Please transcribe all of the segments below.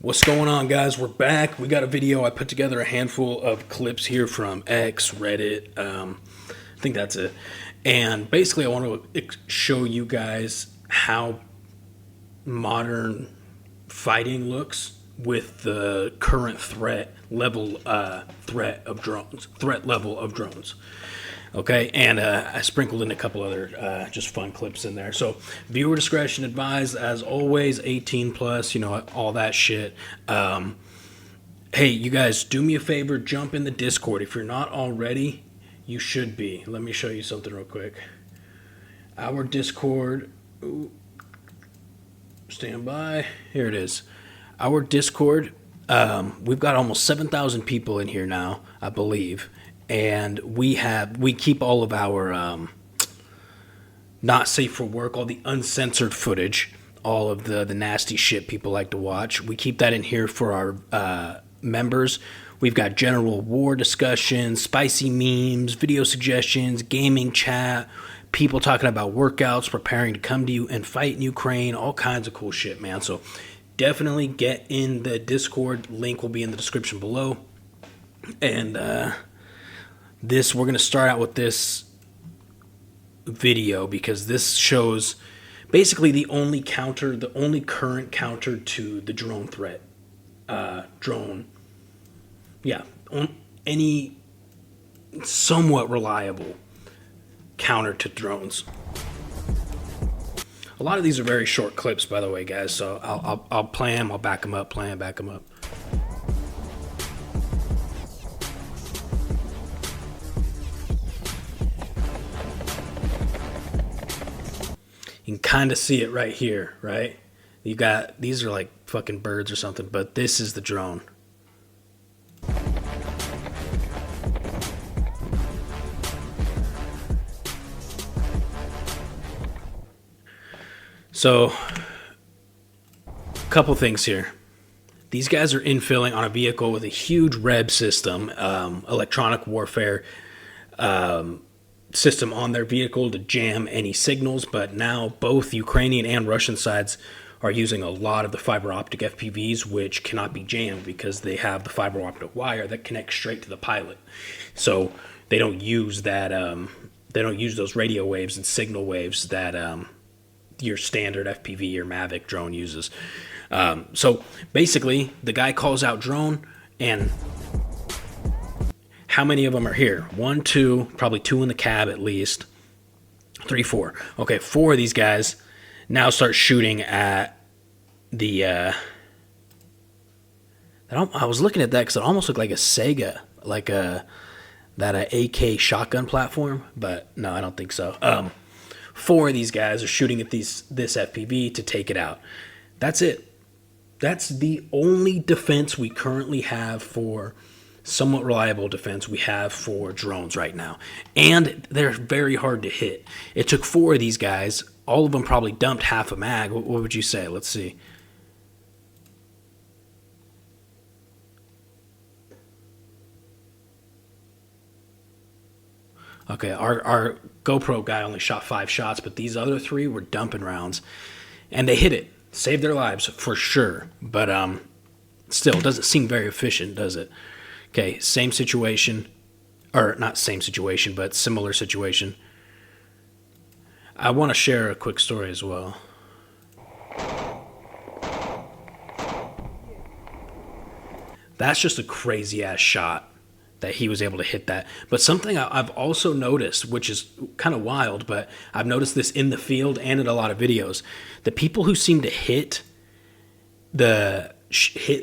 What's going on, guys? We're back. We got a video. I put together a handful of clips here from X, Reddit. I think that's it. And basically, I want to show you guys how modern fighting looks with the current threat level of drones. Okay, and I sprinkled in a couple other just fun clips in there. So viewer discretion advised, as always. 18 plus, all that shit. Hey, you guys, do me a favor, jump in the Discord. If you're not already, you should be. Let me show you something real quick. Our Discord, stand by. Here it is. Our Discord, we've got almost 7,000 people in here now, I believe. And we keep all of our not safe for work, all the uncensored footage, all of the nasty shit people like to watch. We keep that in here for our members. We've got general war discussions, spicy memes, video suggestions, gaming chat, people talking about workouts, preparing to come to you and fight in Ukraine, all kinds of cool shit, man. So definitely get in the Discord. Link will be in the description below. And we're going to start out with this video because this shows basically the only current counter to the drone threat. Any somewhat reliable counter to drones. A lot of these are very short clips, by the way, guys, so I'll play them, I'll back them up, back them up. You can kind of see it right here, right? These are like fucking birds or something, but this is the drone. So, a couple things here. These guys are infilling on a vehicle with a huge REB system, electronic warfare system on their vehicle to jam any signals, but now both Ukrainian and Russian sides are using a lot of the fiber optic FPVs, which cannot be jammed because they have the fiber optic wire that connects straight to the pilot. So they don't use that. They don't use those radio waves and signal waves that your standard FPV or Mavic drone uses. So basically, the guy calls out drone, and how many of them are here? 1, 2, probably 2 in the cab at least. 3, 4. Okay, 4 of these guys now start shooting at the... I was looking at that because it almost looked like a Sega, like that AK shotgun platform, but no, I don't think so. 4 of these guys are shooting at this FPV to take it out. That's it. That's the only defense we currently have for... somewhat reliable defense we have for drones right now, and they're very hard to hit. It took 4 of these guys, all of them probably dumped half a mag. What would you say? Let's see. Okay, our GoPro guy only shot 5 shots, but these other 3 were dumping rounds, and they hit it, saved their lives for sure. But still, it doesn't seem very efficient, does it? Okay, same situation, or not same situation, but similar situation. I want to share a quick story as well. That's just a crazy ass shot that he was able to hit that. But something I've also noticed, which is kind of wild, but I've noticed this in the field and in a lot of videos, the people who seem to hit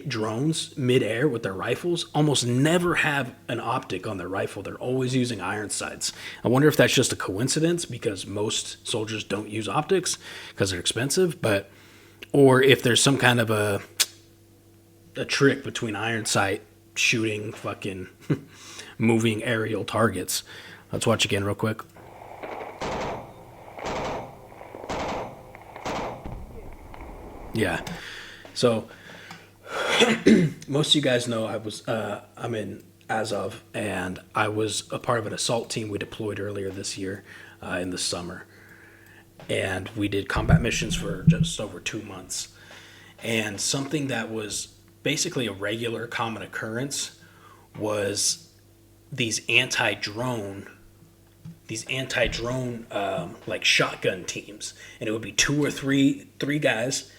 drones mid-air with their rifles almost never have an optic on their rifle. They're always using iron sights. I wonder if that's just a coincidence because most soldiers don't use optics because they're expensive, or if there's some kind of a trick between iron sight shooting fucking moving aerial targets. Let's watch again real quick. Yeah. So most of you guys know I'm in Azov, and I was a part of an assault team we deployed earlier this year in the summer, and we did combat missions for just over 2 months. And something that was basically a regular common occurrence was these anti-drone like shotgun teams, and it would be two or three guys,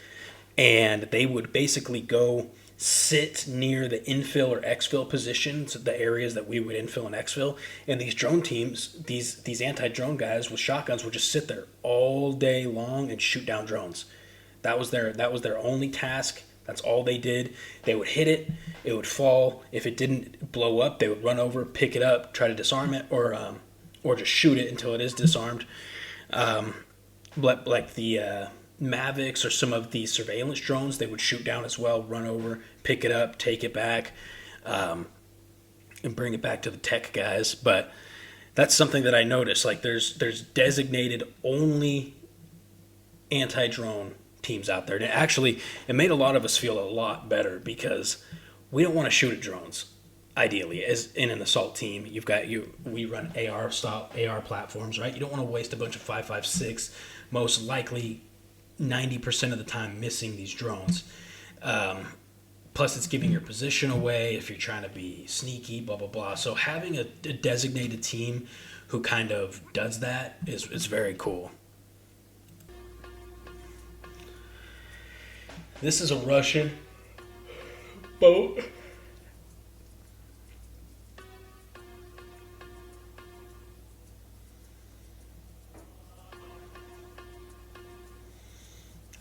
and they would basically go sit near the infill or exfil positions, the areas that we would infill and exfil. And these drone teams, these anti-drone guys with shotguns would just sit there all day long and shoot down drones. That was their only task. That's all they did. They would hit it, it would fall. If it didn't blow up, they would run over, pick it up, try to disarm it, or just shoot it until it is disarmed. Like the Mavics or some of the surveillance drones, they would shoot down as well, run over, pick it up, take it back, and bring it back to the tech guys. But that's something that I noticed. Like there's designated only anti-drone teams out there. And it made a lot of us feel a lot better because we don't want to shoot at drones. Ideally, as in an assault team, we run AR platforms, right? You don't want to waste a bunch of 5.56, most likely 90% of the time missing these drones. Plus, it's giving your position away if you're trying to be sneaky, blah, blah, blah. So having a designated team who kind of does that is very cool. This is a Russian boat.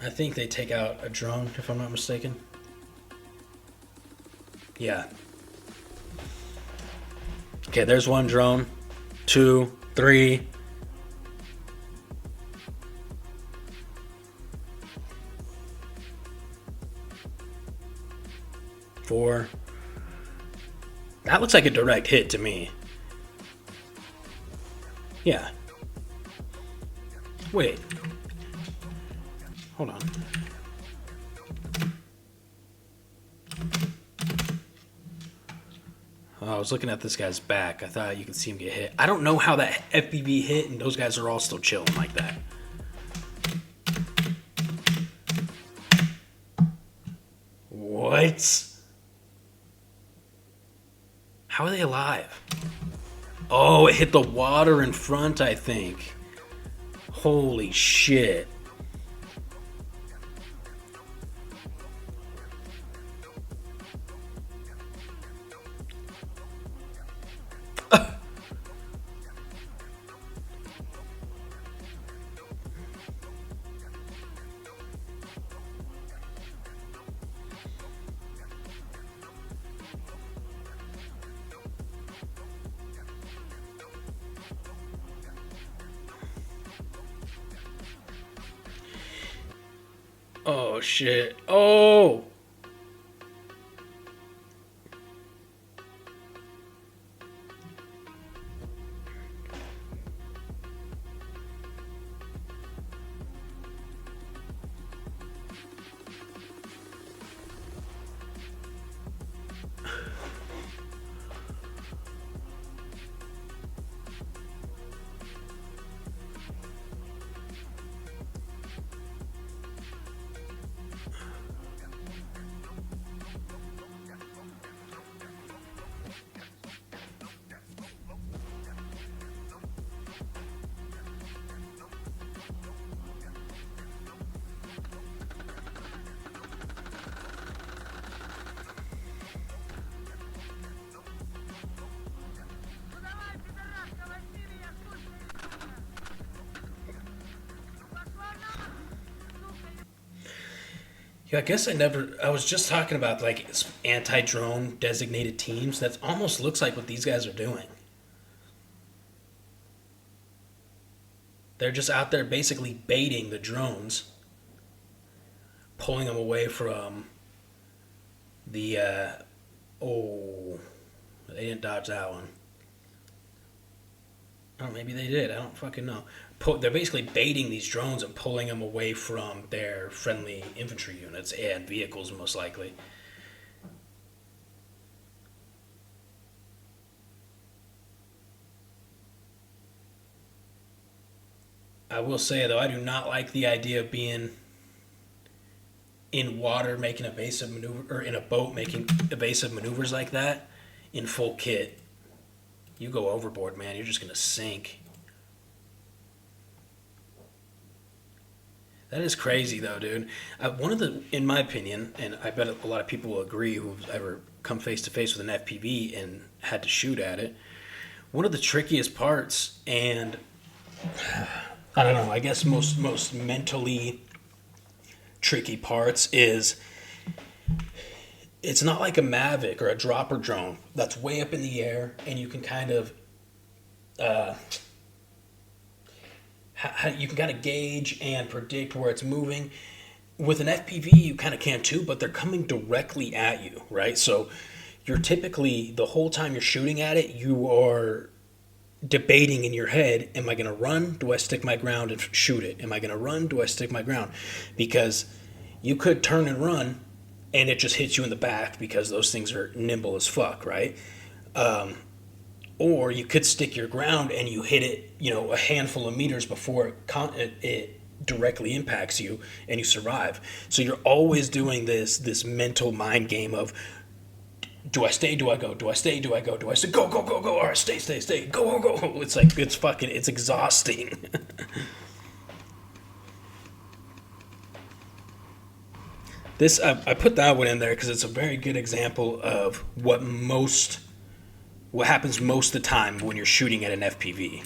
I think they take out a drone, if I'm not mistaken. Yeah. Okay, there's one drone. 2, 3. 4. That looks like a direct hit to me. Yeah. Wait. Hold on. Oh, I was looking at this guy's back. I thought you could see him get hit. I don't know how that FPV hit, and those guys are all still chilling like that. What? How are they alive? Oh, it hit the water in front, I think. Holy shit. Oh shit. Oh! Yeah, I guess I was just talking about like anti-drone designated teams. That almost looks like what these guys are doing. They're just out there basically baiting the drones, pulling them away from the, oh, they didn't dodge that one. Oh, maybe they did. I don't fucking know. They're basically baiting these drones and pulling them away from their friendly infantry units and vehicles, most likely. I will say, though, I do not like the idea of being in water making evasive maneuver, or in a boat making evasive maneuvers like that in full kit, you go overboard, man. You're just gonna sink. That is crazy, though, dude. One of the, in my opinion, and I bet a lot of people will agree who've ever come face to face with an FPV and had to shoot at it. One of the trickiest parts, and I don't know, I guess most mentally tricky parts is it's not like a Mavic or a dropper drone that's way up in the air and you can kind of you can kind of gauge and predict where it's moving. With an FPV, you kind of can too, but they're coming directly at you, right? So you're typically, the whole time you're shooting at it, you are debating in your head, am I going to run? Do I stick my ground and shoot it? Am I going to run? Do I stick my ground? Because you could turn and run and it just hits you in the back because those things are nimble as fuck, right? Or you could stick your ground and you hit it, a handful of meters before it directly impacts you and you survive. So you're always doing this mental mind game of, do I stay? Do I go? Do I stay? Do I go? Do I stay? Go, go, go, go. All right, stay. Go, go, go. It's like, it's exhausting. I put that one in there because it's a very good example of what happens most of the time when you're shooting at an FPV.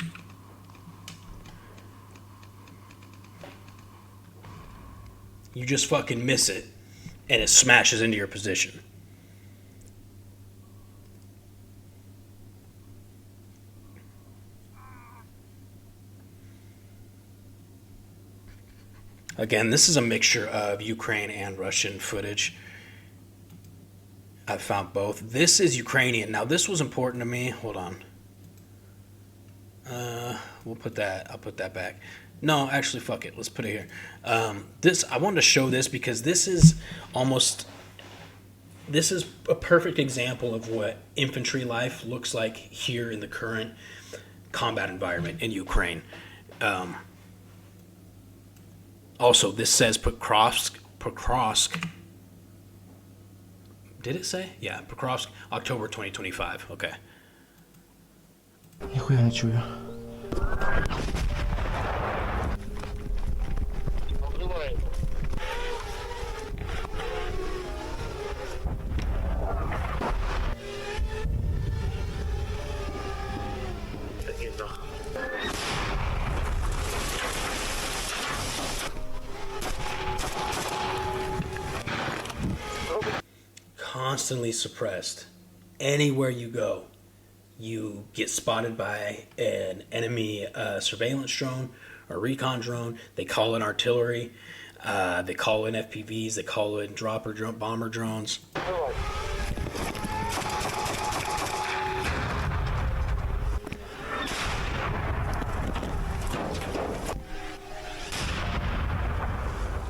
You just fucking miss it and it smashes into your position. Again, this is a mixture of Ukraine and Russian footage. I found both. This is Ukrainian. Now, this was important to me. Hold on. I'll put that back. No, actually, fuck it. Let's put it here. I wanted to show this because this is a perfect example of what infantry life looks like here in the current combat environment in Ukraine. Also, this says Pokrovsk. Did it say? Yeah, Pokrovsk, October 2025. Okay. Ніхуя не чую. Constantly suppressed. Anywhere you go, you get spotted by an enemy surveillance drone or recon drone. They call in artillery. They call in FPVs. They call in bomber drones.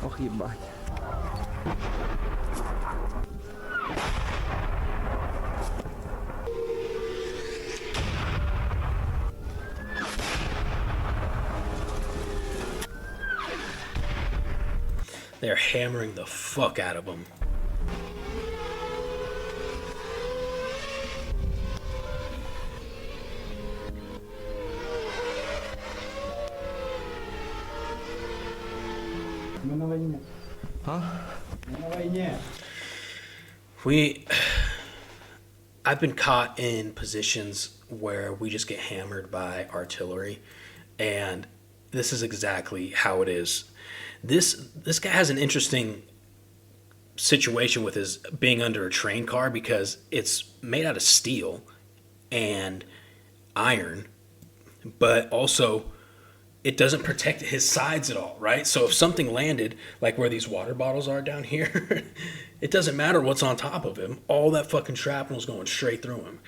Ох, ебать. They're hammering the fuck out of them. Мы на войне. А? Мы на войне. I've been caught in positions where we just get hammered by artillery, and this is exactly how it is. This guy has an interesting situation with his being under a train car because it's made out of steel and iron, but also it doesn't protect his sides at all, right? So if something landed, like where these water bottles are down here, it doesn't matter what's on top of him. All that fucking shrapnel is going straight through him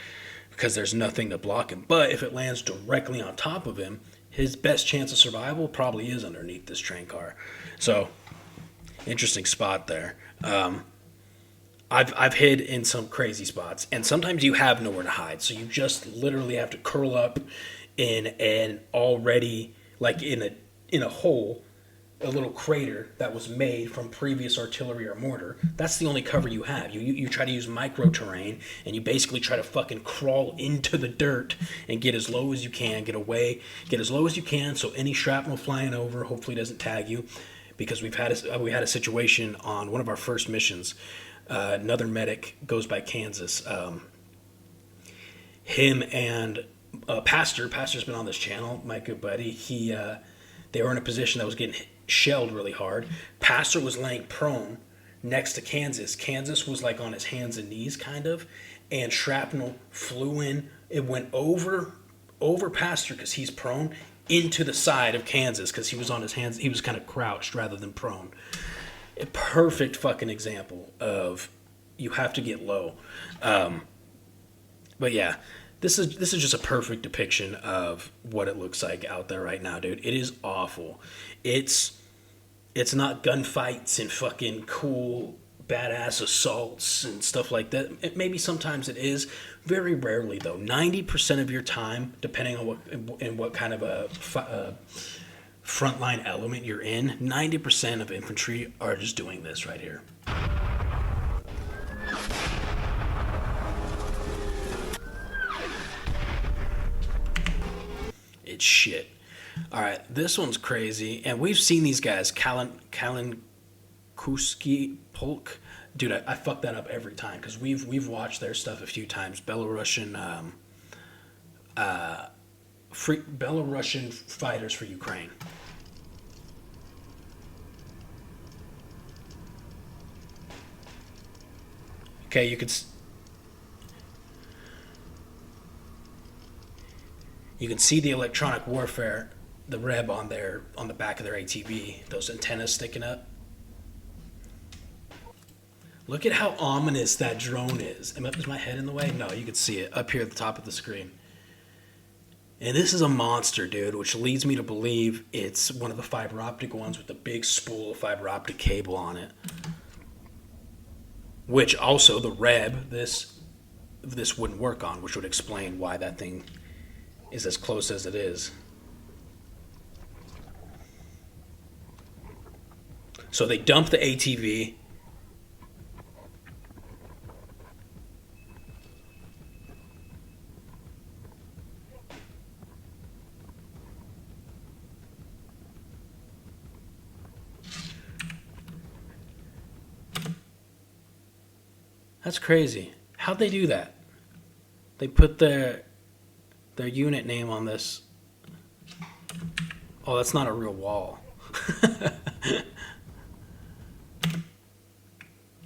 because there's nothing to block him. But if it lands directly on top of him, his best chance of survival probably is underneath this train car. So, interesting spot there. I've hid in some crazy spots, and sometimes you have nowhere to hide, so you just literally have to curl up in an already, like in a hole a little crater that was made from previous artillery or mortar. That's the only cover you have. You try to use micro terrain, and you basically try to fucking crawl into the dirt and get as low as you can, get as low as you can, so any shrapnel flying over hopefully doesn't tag you. Because we had a situation on one of our first missions. Another medic goes by Kansas. Him and Pastor's been on this channel, my good buddy. They were in a position that was getting shelled really hard. Pastor was laying prone next to Kansas. Kansas was like on his hands and knees, kind of, and shrapnel flew in. It went over Pastor because he's prone into the side of Kansas because he was on his hands. He was kind of crouched rather than prone. A perfect fucking example of you have to get low. But yeah. This is just a perfect depiction of what it looks like out there right now, dude. It is awful. It's not gunfights and fucking cool badass assaults and stuff like that. Maybe sometimes it is. Very rarely though. 90% of your time, depending on what kind of a frontline element you're in, 90% of infantry are just doing this right here. It's shit. All right, this one's crazy, and we've seen these guys. Kalinkuski Polk, dude. I fuck that up every time because we've watched their stuff a few times. Belarusian Belarusian fighters for Ukraine. Okay, you can see the electronic warfare, the Reb on the back of their ATV, those antennas sticking up. Look at how ominous that drone is. Is my head in the way? No, you can see it up here at the top of the screen. And this is a monster, dude, which leads me to believe it's one of the fiber optic ones with the big spool of fiber optic cable on it. Which also the Reb, this wouldn't work on, which would explain why that thing is as close as it is. So they dump the ATV. That's crazy. How'd they do that? They put their unit name on this. Oh, that's not a real wall.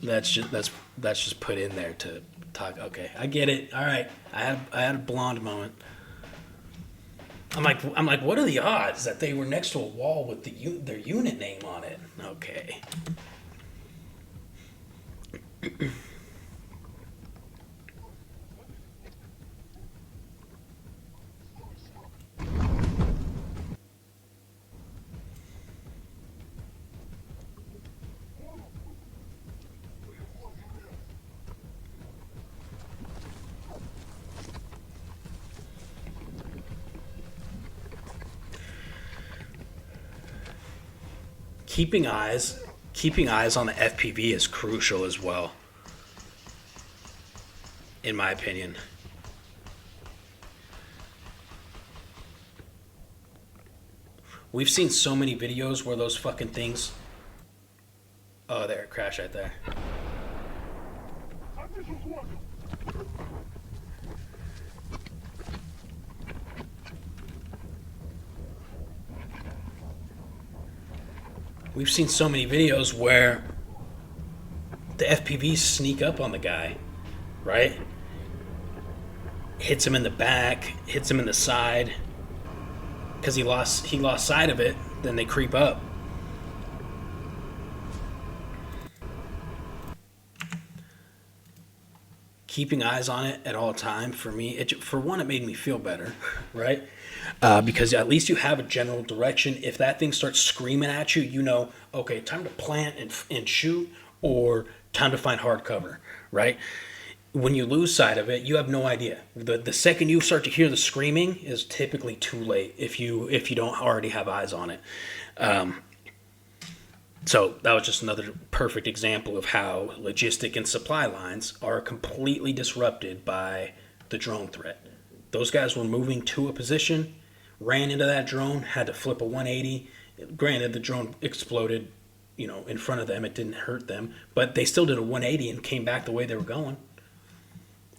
That's just put in there to talk. Okay, I get it. All right, I had a blonde moment. I'm like, what are the odds that they were next to a wall with their unit name on it? Okay. Keeping eyes on the FPV is crucial as well, in my opinion. We've seen so many videos where those fucking things... Oh, there, it crashed right there. We've seen so many videos where the FPVs sneak up on the guy, right? Hits him in the back, hits him in the side, because he lost sight of it. Then they creep up. Keeping eyes on it at all time, for me, for one, it made me feel better, right? Because at least you have a general direction. If that thing starts screaming at you, you know, okay, time to plant and shoot, or time to find hard cover, right? When you lose sight of it, you have no idea. The second you start to hear the screaming is typically too late if you don't already have eyes on it. So that was just another perfect example of how logistic and supply lines are completely disrupted by the drone threat. Those guys were moving to a position, ran into that drone, had to flip a 180. Granted, the drone exploded, in front of them. It didn't hurt them, but they still did a 180 and came back the way they were going.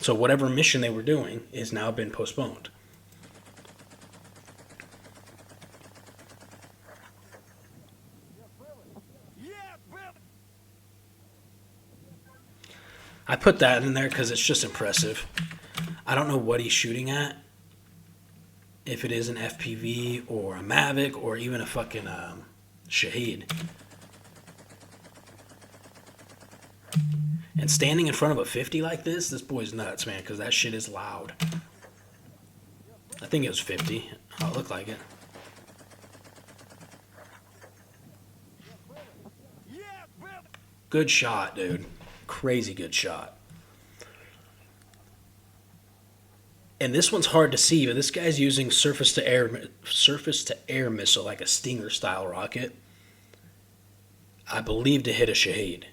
So whatever mission they were doing is now been postponed. I put that in there because it's just impressive. I don't know what he's shooting at. If it is an FPV or a Mavic or even a fucking Shaheed. And standing in front of a 50 like this boy's nuts, man, because that shit is loud. I think it was 50. Oh, it looked like it. Good shot, dude. Crazy good shot. And this one's hard to see, but this guy's using surface to air missile, like a Stinger style rocket. I believe to hit a Shaheed.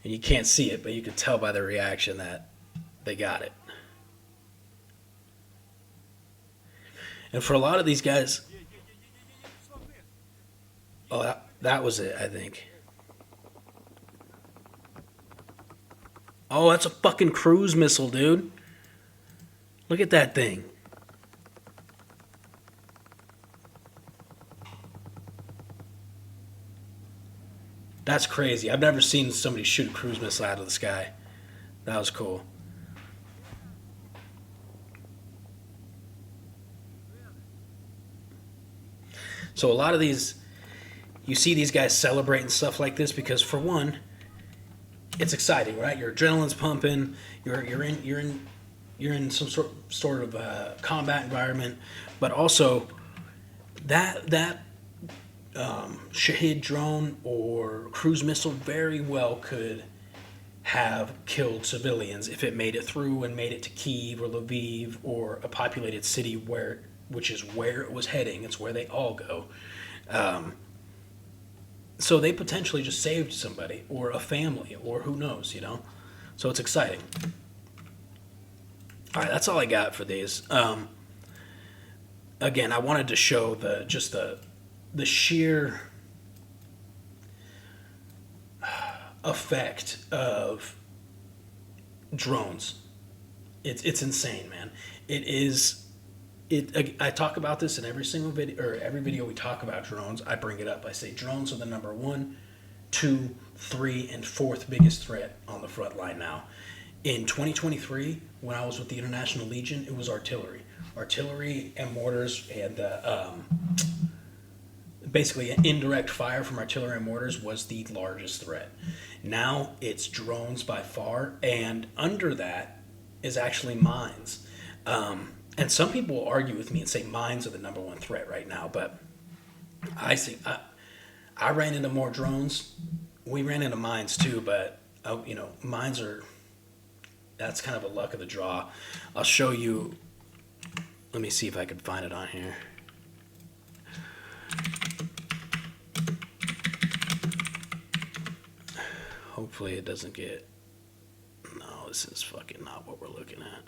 And you can't see it, but you can tell by the reaction that they got it. And for a lot of these guys, oh, that was it, I think. Oh, that's a fucking cruise missile, dude. Look at that thing. That's crazy. I've never seen somebody shoot a cruise missile out of the sky. That was cool. So a lot of these, you see these guys celebrating stuff like this because, for one, it's exciting, right? Your adrenaline's pumping. You're in some sort of combat environment, but also that Shaheed drone or cruise missile very well could have killed civilians if it made it through and made it to Kyiv or Lviv or a populated city which is where it was heading. It's where they all go. So they potentially just saved somebody or a family or who knows, So it's exciting. All right, that's all I got for these. Again, I wanted to show the sheer effect of drones. It's insane, man. It is. I talk about this in every single video, or every video we talk about drones. I bring it up. I say drones are the number 1, 2, 3, and 4th biggest threat on the front line now. In 2023, when I was with the International Legion, it was artillery. Artillery and mortars and basically indirect fire from artillery and mortars was the largest threat. Now it's drones by far, and under that is actually mines. And some people will argue with me and say mines are the number 1 threat right now, but I ran into more drones. We ran into mines too, but mines that's kind of a luck of the draw. I'll show you. Let me see if I can find it on here. Hopefully it doesn't get. No, this is fucking not what we're looking at.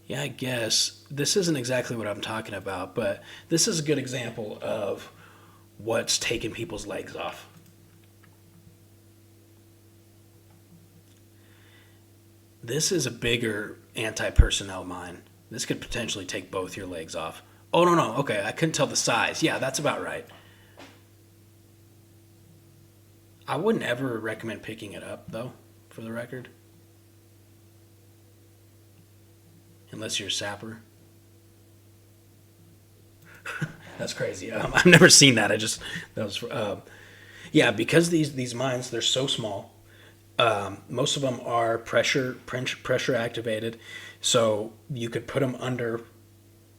Yeah, I guess this isn't exactly what I'm talking about, but this is a good example of what's taking people's legs off. This is a bigger anti-personnel mine. This could potentially take both your legs off. Oh, no. Okay, I couldn't tell the size. Yeah, that's about right. I wouldn't ever recommend picking it up, though, for the record. Unless you're a sapper. That's crazy. I've never seen that. Because these mines, they're so small. Most of them are pressure activated, so you could put them under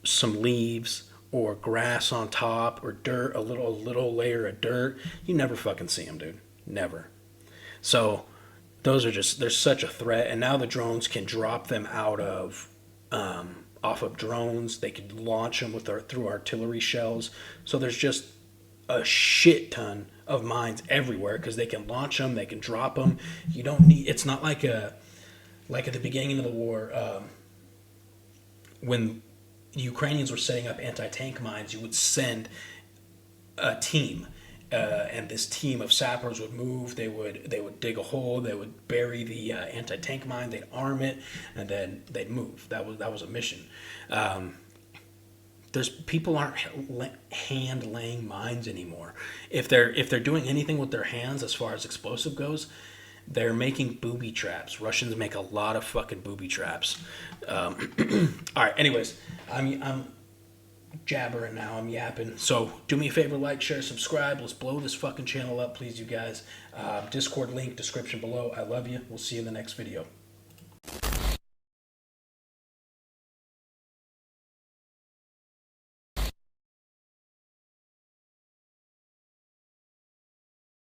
some leaves or grass on top or dirt, a little layer of dirt. You never fucking see them, dude. Never. So those are just, they're such a threat. And now the drones can drop them off of drones. They could launch them through artillery shells. So there's just a shit ton of mines everywhere because they can launch them, they can drop them. You don't need. It's not like at the beginning of the war when the Ukrainians were setting up anti-tank mines. You would send a team. And this team of sappers would move. They would dig a hole. They would bury the anti-tank mine. They'd arm it, and then they'd move. That was a mission. There's people aren't hand laying mines anymore. If they're doing anything with their hands as far as explosive goes, they're making booby traps. Russians make a lot of fucking booby traps. All right. Anyways, I'm jabbering now. I'm yapping. So do me a favor, like, share, subscribe. Let's blow this fucking channel up, please, you guys. Discord link, description below. I love you. We'll see you in the next video.